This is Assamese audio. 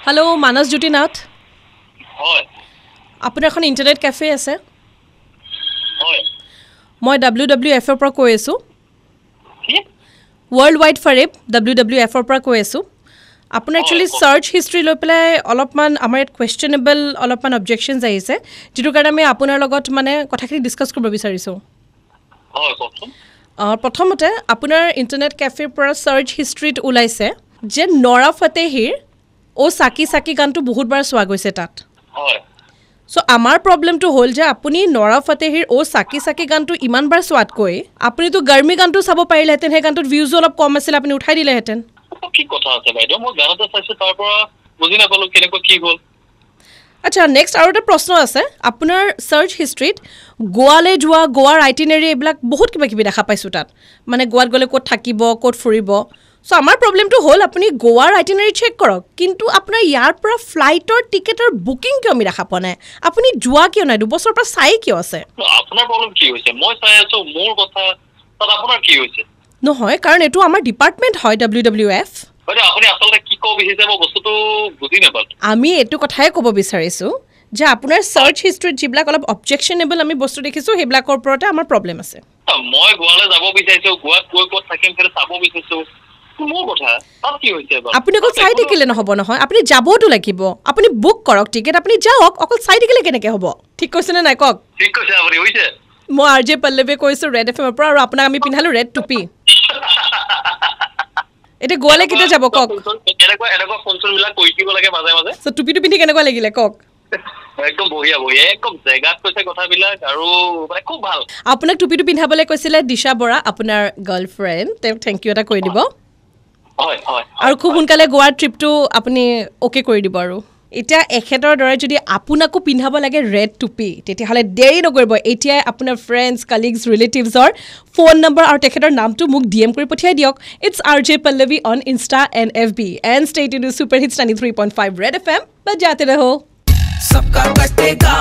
হেল্ল' মানস জ্যোতিনাথ হয় আপোনাৰ এখন ইণ্টাৰনেট কেফে আছে হয় মই WWF ৰ পৰা কৈ আছোঁ কি ৱৰ্ল্ড ৱাইড ফাৰিব WWF ৰ পৰা কৈ আছোঁ আপোনাৰ একচুৱেলি চাৰ্চ হিষ্ট্ৰী লৈ পেলাই অলপমান আমাৰ ইয়াত কুৱেশ্যনেবল অলপমান অবজেকশ্যনছ আহিছে যিটো কাৰণে আমি আপোনাৰ লগত মানে কথাখিনি ডিছকাছ কৰিব বিচাৰিছোঁ হয় কওকচোন প্ৰথমতে আপোনাৰ ইণ্টাৰনেট কেফেৰ পৰা চাৰ্চ হিষ্ট্ৰীত ওলাইছে যে নৰা ফটেহীৰ অ' চাকি চাকি গানটো বহুতবাৰ চোৱা গৈছে তাত হয় চ' আমাৰ প্ৰব্লেমটো হ'ল যে আপুনি নৰা ফটেহীৰ অ' চাকি চাকি গানটো ইমানবাৰ চোৱাতকৈ আপুনিতো গৰমি গানটো চাব পাৰিলেহেঁতেন সেই গানটোত ভিউজো অলপ কম আছিল আপুনি উঠাই দিলেহেঁতেন কি কথা আছে বাইদেউ মই গানতে চাইছোঁ তাৰ পৰা বুজি নাপালোঁ কেনেকুৱা কি হ'ল আচ্ছা নেক্সট আৰু এটা প্ৰশ্ন আছে আপোনাৰ চাৰ্চ হিষ্ট্ৰীত গোৱালৈ যোৱা গোৱাৰ আইটিনেৰী এইবিলাক বহুত কিবা কিবি দেখা পাইছোঁ তাত মানে গোৱাত গ'লে ক'ত থাকিব ক'ত ফুৰিব চ' আমাৰ প্ৰব্লেমটো হ'ল আপুনি গোৱাৰ আইটিনেৰী চেক কৰক কিন্তু আপোনাৰ ইয়াৰ পৰা ফ্লাইটৰ টিকেটৰ বুকিং কিয় আমি দেখা পোৱা নাই আপুনি যোৱা কিয় নাই দুবছৰৰ পৰা চাই কিয় আছে আপোনাৰ প্ৰব্লেম কি হৈছে মই চাই আছোঁ মোৰ কথা তাত আপোনাৰ কি হৈছে নহয় কাৰণ এইটো আমাৰ ডিপাৰ্টমেণ্ট হয় WWF বাইদেউ আপুনি আচলতে কি ক'ব বিচাৰিছে মই বস্তুটো বুজি নাপালোঁ আমি এইটো কথাই ক'ব বিচাৰিছোঁ যে আপোনাৰ চাৰ্চ হিষ্ট্ৰীত যিবিলাক অলপ অবজেকশ্যনেবল আমি বস্তু দেখিছোঁ সেইবিলাকৰ ওপৰতে আমাৰ প্ৰব্লেম আছে মই গোৱালৈ যাব বিচাৰিছোঁ গোৱাত গৈ ক'ত থাকিম সেইটো চাব বিচাৰিছোঁ মোৰ কথা তাত কি হৈছে আপুনি অকল চাই থাকিলে নহ'ব নহয় আপুনি যাবতো লাগিব আপুনি বুক কৰক টিকেট আপুনি যাওক অকল চাই থাকিলে কেনেকৈ হ'ব ঠিক কৈছেনে নাই কওক ঠিক কৈছে আপুনি বুজিছে মই RJ পল্লৱে কৈছোঁ ৰেড FM পৰা আৰু আপোনাক আমি পিন্ধালোঁ ৰেড টুপি এতিয়া গোৱালৈ কেতিয়া যাব কওক এনেকুৱা ফোনচোনবিলাক কৰি দিব লাগে মাজে মাজে চ' টুপিটো পিন্ধি কেনেকুৱা লাগিলে কওক একদম বঢ়িয়া বঢ়িয়া একদম জেগাত কৈছে কথাবিলাক আৰু মানে খুব ভাল আপোনাক টুপিটো পিন্ধাবলৈ কৈছিলে দিশা বৰা আপোনাৰ গাৰ্লফ্ৰেণ্ড তেওঁক থেংক ইউ এটা কৈ দিব হয় হয় আৰু খুব সোনকালে গোৱাৰ ট্ৰিপটো আপুনি অ'কে কৰি দিব আৰু এতিয়া এখেতৰ দৰে যদি আপোনাকো পিন্ধাব লাগে ৰেড টুপি তেতিয়াহ'লে দেৰি নকৰিব এতিয়াই আপোনাৰ ফ্ৰেণ্ডছ কালিগছ ৰিলেটিভছৰ ফোন নম্বৰ আৰু তেখেতৰ নামটো মোক DM কৰি পঠিয়াই দিয়ক it's RJ Pallavi on Insta and FB and stay tune to super hits 93.5 red FM বজাতে ৰহো सबका कटेगा